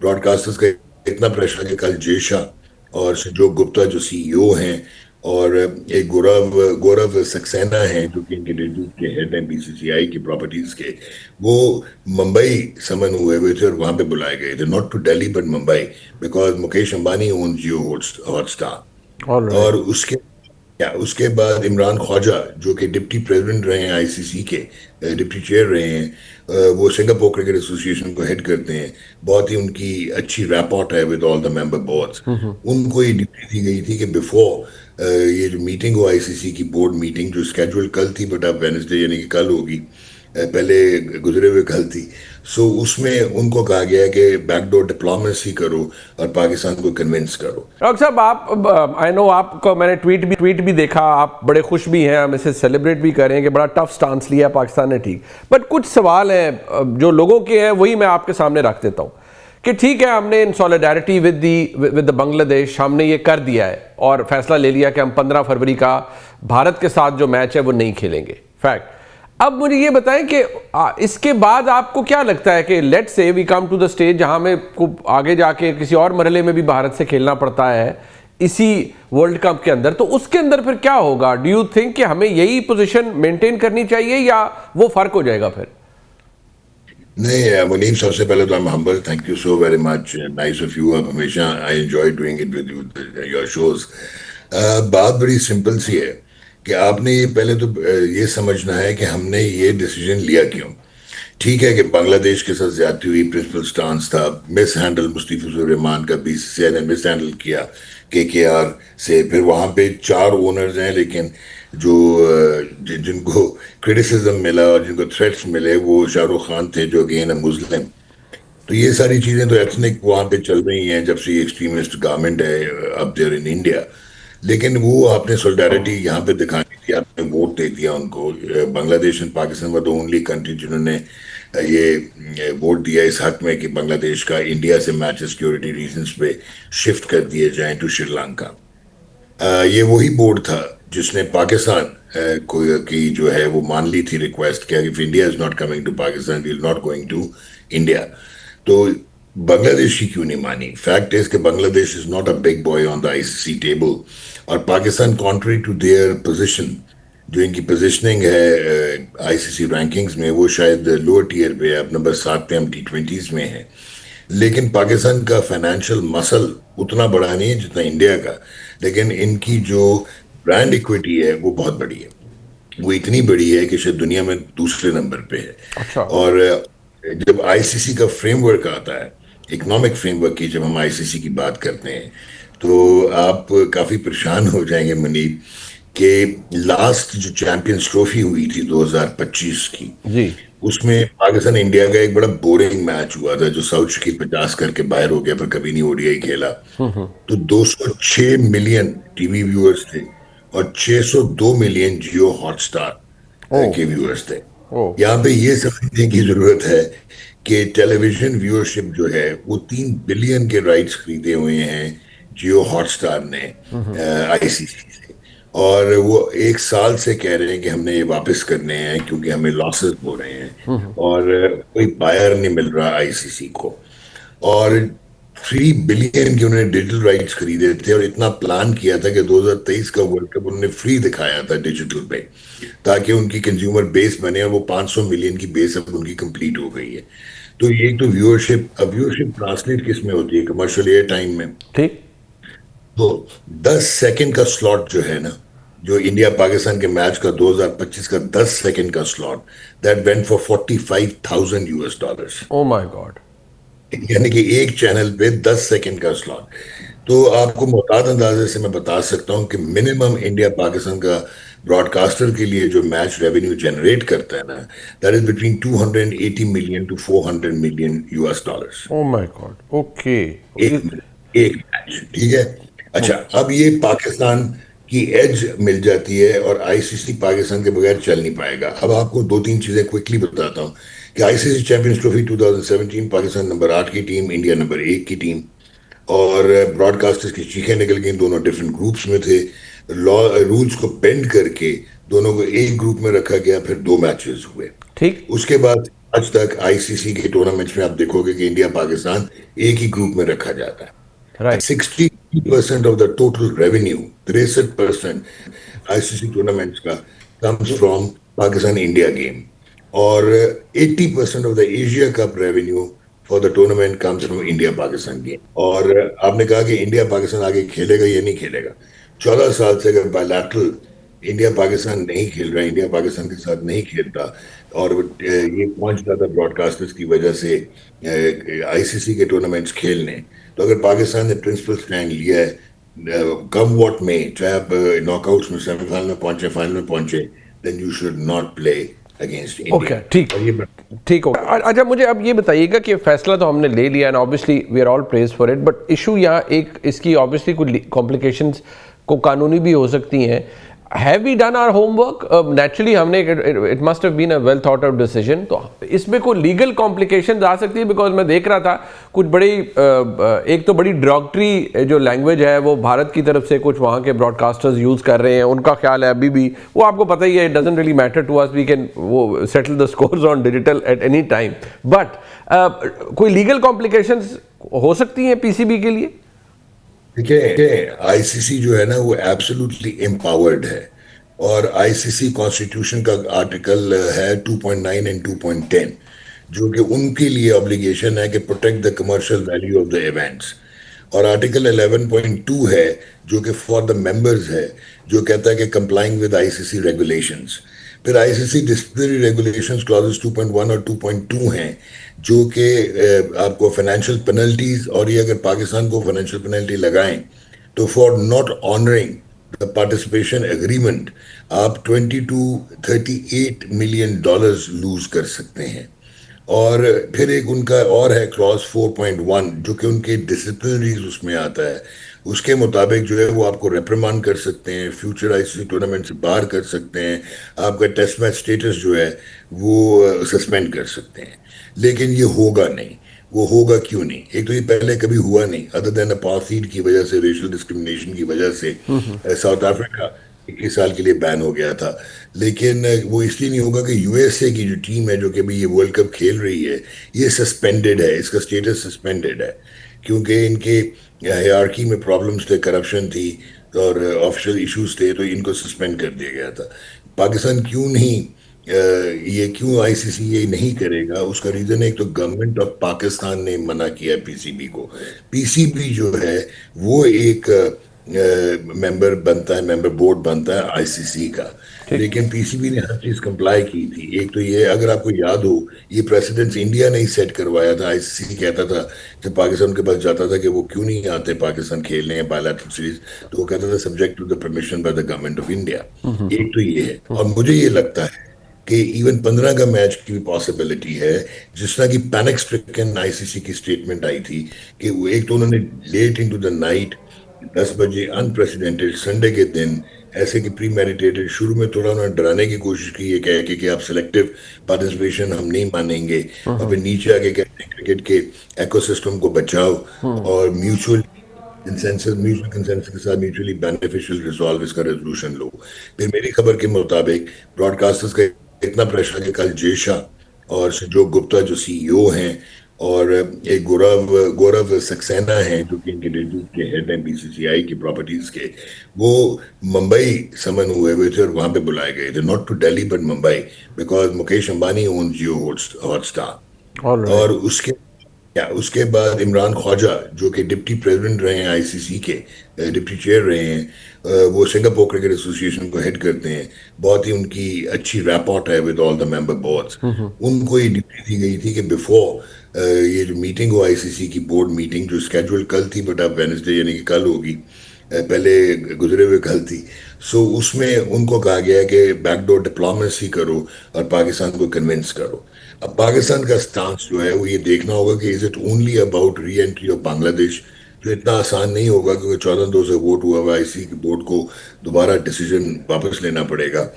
Broad casters کا اتنا pressure ہے کہ کل جے شاہ اور سنجوگ گپتا جو سی ای او ہیں، اور ایک گورو سکسینہ ہیں جو کہ ان کے ڈیٹیل کے ہیڈ ہیں بی سی سی آئی کی پراپرٹیز کے، وہ ممبئی سمن ہوئے تھے اور وہاں پہ بلائے گئے تھے، not to Delhi but Mumbai, because Mukesh Ambani own Jio Hotstar. All اور رائٹ. اس کے بعد عمران خواجہ جو کہ ڈپٹی پریزیڈنٹ رہے ہیں آئی سی سی کے، ڈپٹی چیئر رہے ہیں، وہ سنگاپور کرکٹ ایسوسی ایشن کو ہیڈ کرتے ہیں، بہت ہی ان کی اچھی ریپورٹ ہے with all the member boards. ان کو یہ ڈیوٹی دی گئی تھی کہ بیفور یہ جو میٹنگ ہو آئی سی سی کی بورڈ میٹنگ جو اسکیجول کل تھی بٹ اب وینسڈے یعنی کہ کل ہوگی، پہلے گزرے ہوئے کل تھی، سو اس میں ان کو کہا گیا ہے کہ بیک ڈور ڈپلومیسی کرو اور پاکستان کو کنونس کرو۔ ڈاکٹر صاحب، آپ آئی نو آپ کو میں نے ٹویٹ بھی دیکھا، آپ بڑے خوش بھی ہیں، ہم اسے سیلیبریٹ بھی کر رہے ہیں کہ بڑا ٹف سٹانس لیا پاکستان نے، ٹھیک، بٹ کچھ سوال ہیں جو لوگوں کے ہیں وہی میں آپ کے سامنے رکھ دیتا ہوں کہ ٹھیک ہے ہم نے ان سولیڈیرٹی ود بنگلہ دیش ہم نے یہ کر دیا ہے اور فیصلہ لے لیا کہ ہم 15 فروری کا بھارت کے ساتھ جو میچ ہے وہ نہیں کھیلیں گے، فیکٹ۔ اب مجھے یہ بتائیں کہ اس کے بعد آپ کو کیا لگتا ہے کہ لیٹ سے وی کم ٹو دا اسٹیج جہاں میں آگے جا کے کسی اور مرحلے میں بھی بھارت سے کھیلنا پڑتا ہے اسی ورلڈ کپ کے اندر، تو اس کے اندر پھر کیا ہوگا؟ ڈو یو تھنک کہ ہمیں یہی پوزیشن مینٹین کرنی چاہیے یا وہ فرق ہو جائے گا پھر؟ نہیں منیب، سب سے پہلے تو I'm humble. Thank you so very much, nice of you, آپ ہمیشہ I enjoy doing it with your shoes. بات بڑی سمپل سی ہے کہ آپ نے یہ پہلے تو یہ سمجھنا ہے کہ ہم نے یہ ڈیسیجن لیا کیوں۔ ٹھیک ہے کہ بنگلہ دیش کے ساتھ زیادتی ہوئی، پرنسپل سٹانس تھا، مس ہینڈل مستفیض الرحمان کا بی سی سی آئی نے مس ہینڈل کیا کے آر سے، پھر وہاں پہ 4 اونرز ہیں لیکن جو جن کو کرٹیسزم ملا اور جن کو تھریٹس ملے وہ شاہ رخ خان تھے جو اگین اے مسلم۔ تو یہ ساری چیزیں تو ایتھنک وہاں پہ چل رہی ہیں جب سے یہ ایکسٹریمسٹ گورنمنٹ ہے اب دیر ان انڈیا، لیکن وہ آپ نے سولیڈیرٹی یہاں پہ دکھانی تھی، آپ نے ووٹ دے دیا ان کو۔ بنگلہ دیش and Pakistan were the only country جنہوں نے یہ ووٹ دیا اس حق میں کہ بنگلہ دیش کا انڈیا سے میچ سیکیورٹی ریزنز پہ شفٹ کر دیے جائیں ٹو شری لنکا۔ یہ وہی بورڈ تھا جس نے پاکستان کی جو ہے وہ مان لی تھی ریکویسٹ کہ if India is not coming to Pakistan we are not going to India. تو بنگلہ دیش کی کیوں نہیں مانی؟ فیکٹ از کہ Bangladesh is not a big boy on the I C C table, اور Pakistan country to their position, جو ان کی پوزیشننگ ہے آئی سی سی رینکنگز میں، وہ شاید لوور ٹیئر پہ، اب نمبر 7 پہ ہم T20s میں ہیں، لیکن پاکستان کا فائنینشیل مسل اتنا بڑا نہیں ہے جتنا انڈیا کا، لیکن ان کی جو برانڈ ایکویٹی ہے وہ بہت بڑی ہے، وہ اتنی بڑی ہے کہ شاید دنیا میں دوسرے نمبر پہ ہے۔ اچھا. اور جب آئی سی سی کا فریم ورک آتا ہے، اکنامک فریم ورک کی جب ہم آئی سی سی کی بات کرتے ہیں، تو آپ کافی پریشان ہو جائیں گے منیب کہ لاسٹ جو چیمپئنز ٹرافی ہوئی تھی 2025 کی، جی. اس میں پاکستان انڈیا کا ایک بڑا بورنگ میچ ہوا تھا جو ساؤتھ شکیل 50 کر کے باہر ہو گیا، پھر کبھی نہیں او ڈی آئی کھیلا۔ تو 206 ملین ٹی وی ویورز تھے اور 602 ملین جیو ہاٹ اسٹار او کے ویورز تھے۔ او یہاں پہ یہ سمجھنے کی ضرورت ہے کہ ٹیلی ویژن ویورشپ جو ہے وہ 3 بلین کے رائٹس خریدے ہوئے ہیں جیو ہاٹ اسٹار نے آئی سی سی سے، اور وہ 1 سال سے کہہ رہے ہیں کہ ہم نے یہ واپس کرنے ہیں کیونکہ ہمیں لاسز ہو رہے ہیں اور کوئی بائر نہیں مل رہا آئی سی سی کو۔ اور 3 بلین کے انہوں نے ڈیجیٹل رائٹس خریدے تھے اور اتنا پلان کیا تھا کہ 2023 کا ورلڈ کپ انہوں نے فری دکھایا تھا ڈیجیٹل پہ تاکہ ان کی کنزیومر بیس بنے، اور وہ 500 ملین کی بیس اب ان کی کمپلیٹ ہو گئی ہے۔ تو ایک تو ویورشپ، اب ویورشپ ٹرانسلیٹ کس میں ہوتی ہے؟ کمرشل ایئر ٹائم میں۔ ٹھیک. تو 10 سیکنڈ کا سلاٹ جو ہے نا، جو انڈیا پاکستان کے میچ کا 2025 کا 10 سیکنڈ کا slot, that went for $45,000، O my God. یعنی کہ ایک چینل پہ 10 سیکنڈ کا سلاٹ۔ تو آپ کو محتاط اندازے سے میں بتا سکتا ہوں کہ منیمم انڈیا پاکستان کا براڈ کاسٹر کے لیے جو میچ ریونیو جنریٹ کرتا ہے نا، that is between 280 million to 400 million US dollars oh my God. Okay. ایک میچ، ٹھیک ہے۔ اچھا، اب یہ پاکستان کی ایج مل جاتی ہے اور آئی سی سی پاکستان کے بغیر چل نہیں پائے گا۔ اب آپ کو 2-3 چیزیں کوئکلی بتاتا ہوں کہ آئی سی سی چیمپئنز ٹرافی 2017 پاکستان نمبر 8 کی ٹیم، انڈیا نمبر 1 کی ٹیم، اور براڈ کاسٹرز کی چیخیں نکل گئیں، دونوں ڈفرینٹ گروپس میں تھے، رولز کو بینڈ کر کے دونوں کو ایک گروپ میں رکھا گیا، پھر 2 میچز ہوئے۔ ٹھیک. اس کے بعد آج تک آئی سی سی کے ٹورنامنٹس میں آپ دیکھو گے کہ انڈیا پاکستان ایک ہی گروپ میں رکھا جاتا ہے. Right. 60% of the total revenue, 63% I C C tournaments کا comes from Pakistan India game. اور 80% of the Asia cup revenue for the tournament comes from India Pakistan game. اور آپ نے کہا کہ انڈیا پاکستان آگے کھیلے گا یا نہیں کھیلے گا. 14 سال سے اگر بائیلیٹرل انڈیا پاکستان نہیں کھیل رہا، انڈیا پاکستان کے ساتھ نہیں کھیلتا، اور یہ پہنچ جاتا براڈ کاسٹرز کی وجہ سے آئی سی سی کے ٹورنامنٹس کھیلنے، تو اگر پاکستان نے پرنسپل سٹینڈ لیا ہے کم واٹ میں، چاہے آپ ناک آؤٹس میں سیمی فائنل میں پہنچے، فائنل میں پہنچے، then you should not play against India. Okay ٹھیک. اور یہ ٹھیک ہوگا. اچھا مجھے اب یہ بتائیے گا کہ فیصلہ تو ہم نے لے لیا and obviously we are all praise for it, but issue یہاں ایک اس کی obviously کوئی کمپلیکیشنز کو قانونی بھی ہو سکتی ہیں. Have we done our homework? Naturally ہم نے it must have been a well thought out decision, تو اس میں کوئی لیگل کمپلیکیشنز آ سکتی ہے؟ بیکاز میں دیکھ رہا تھا کچھ بڑی ایک تو بڑی ڈراگٹری جو لینگویج ہے وہ بھارت کی طرف سے کچھ وہاں کے براڈ کاسٹرز یوز کر رہے ہیں. ان کا خیال ہے ابھی بھی وہ آپ کو پتہ ہی ہے، it doesn't really matter to us, we can وہ settle the scores on digital at any time. But کوئی لیگل کمپلیکیشنز ہو سکتی ہیں پی سی بی کے لیے؟ دیکھیں، آئی سی سی جو ہے نا وہ ایبسولوٹلی امپاورڈ ہے. اور آئی سی سی کانسٹیٹیوشن کا آرٹیکل ہے 2.9 اینڈ 2.10، جو کہ ان کے لیے obligation ہے کہ protect the commercial value of the events. اور آرٹیکل 11.2 ہے جو کہ فار دا ممبرز ہے، جو کہتا ہے کہ complying with I C C regulations. پھر I C C disciplinary regulations clauses 2.1 اور 2.2 ہیں، جو کہ آپ کو فائنینشیل پینلٹیز، اور یہ اگر پاکستان کو فائنینشیل پینلٹی لگائیں تو for not honouring the participation agreement آپ 20 to 38 ملین ڈالرز لوز کر سکتے ہیں. اور پھر ایک ان کا اور ہے کلاس 4.1 جو کہ ان کے ڈسپلنریز اس میں آتا ہے. اس کے مطابق جو ہے وہ آپ کو ریپریمانڈ کر سکتے ہیں، future I C C tournament سے باہر کر سکتے ہیں، آپ کا ٹیسٹ میچ سٹیٹس جو ہے وہ سسپینڈ کر سکتے ہیں. لیکن یہ ہوگا نہیں. وہ ہوگا کیوں نہیں؟ ایک تو یہ پہلے کبھی ہوا نہیں، ادر دین اپارتھائڈ کی وجہ سے، ریشل ڈسکرمنیشن کی وجہ سے ساؤتھ افریقہ 21 سال کے لیے بین ہو گیا تھا. لیکن وہ اس لیے نہیں ہوگا کہ یو ایس اے کی جو ٹیم ہے جو کہ بھی یہ ورلڈ کپ کھیل رہی ہے، یہ سسپینڈڈ ہے، اس کا سٹیٹس سسپینڈڈ ہے، کیونکہ ان کے ہیرارکی میں پرابلمز تھے، کرپشن تھی اور آفیشل ایشوز تھے، تو ان کو سسپینڈ کر دیا گیا تھا. پاکستان کیوں نہیں یہ کیوں آئی سی سی یہ نہیں کرے گا؟ اس کا ریزن ہے ایک تو گورنمنٹ آف پاکستان نے منع کیا پی سی بی کو. پی سی بی جو ہے وہ ایک ممبر بنتا ہے، ممبر بورڈ بنتا ہے آئی سی سی کا. لیکن پی سی بی نے ہر چیز کمپلائی کی تھی. ایک تو یہ اگر آپ کو یاد ہو، یہ پریسیڈنٹس انڈیا نے ہی سیٹ کروایا تھا. آئی سی سی کہتا تھا جب پاکستان کے پاس جاتا تھا کہ وہ کیوں نہیں آتے پاکستان کھیلنے ہیں بائیلیٹرل سیریز، تو وہ کہتا تھا subject to the permission by the government of India. ایک تو یہ ہے. اور مجھے یہ لگتا ہے کہ ایون 15 کا میچ کی بھی پاسبلٹی ہے، جس طرح کی پینک اسٹرکن آئی سی سی کی اسٹیٹمنٹ آئی تھی کہ وہ ایک تو انہوں نے لیٹ انٹو دا نائٹ 10 بجے انپریسیڈنٹڈ سنڈے کے دن ایسے کہ پری میڈیٹیٹڈ، شروع میں تھوڑا انہوں نے ڈرانے کی کوشش کی ہے کہ آپ سلیکٹو پارٹیسپیشن ہم نہیں مانیں گے، اور پھر نیچے آ کے کہتے ہیں کرکٹ کے ایکو سسٹم کو بچاؤ اور میوچل کنسنسس کے ساتھ میوچلی بینیفیشل ریزالو، اس کا ریزولوشن لو. پھر میری خبر کے مطابق براڈ کاسٹرز کا اتنا پریشر ہے کہ کل جے شاہ اور سنجوگ گپتا جو سی ای او ہیں، اور ایک گورو سکسینہ ہیں جو کہ انکریڈیٹ کے ہیڈ ہیں بی سی سی آئی کی پراپرٹیز کے، وہ ممبئی سمن ہوئے تھے اور وہاں پہ بلائے گئے تھے، not to Delhi but Mumbai, because Mukesh Ambani own Jio Hotstar. اور اس کے بعد عمران خواجہ جو کہ ڈپٹی پریزیڈنٹ رہے ہیں آئی سی سی کے، ڈپٹی چیئر رہے ہیں، وہ سنگاپور کرکٹ ایسوسی ایشن کو ہیڈ کرتے ہیں. بہت ہی ان کی اچھی ریپورٹ ہے with all the member boards. ان کو یہ ڈیوٹی دی گئی تھی کہ بیفور یہ جو میٹنگ ہو آئی سی سی کی بورڈ میٹنگ جو اسکیجول کل تھی، بٹ اب وینسڈے یعنی کہ کل ہوگی، پہلے گزرے ہوئے کل تھی، سو اس میں ان کو کہا گیا ہے کہ بیک ڈور ڈپلومیسی کرو اور پاکستان کو کنونس کرو. اب پاکستان کا سٹانس جو ہے وہ یہ دیکھنا ہوگا کہ is it only about reentry of Bangladesh, جو اتنا آسان نہیں ہوگا کیونکہ 14-2 سے ووٹ ہوا ہوا اسی کے بورڈ کو دوبارہ ڈیسیجن واپس لینا پڑے گا.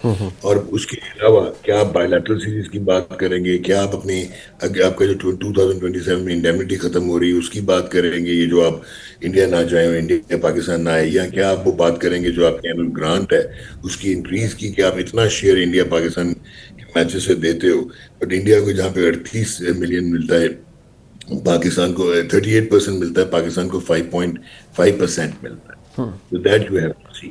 اور اس کے علاوہ کیا آپ بائی لیٹرل سیریز کی بات کریں گے, کیا آپ اپنی آپ کا جو 2027 میں انڈیمنٹی ختم ہو رہی ہے اس کی بات کریں گے, یہ جو آپ انڈیا نہ جائیں اور انڈیا پاکستان نہ آئے, یا کیا آپ وہ بات کریں گے جو آپ کی اینول گرانٹ ہے اس کی انکریز کی, کہ آپ اتنا شیئر انڈیا پاکستان میچز سے دیتے ہو, بٹ انڈیا کو جہاں پہ 38 ملین ملتا ہے, پاکستان کو 38% ملتا ہے, پاکستان کو 5.5% ملتا ہے. So that you have to see.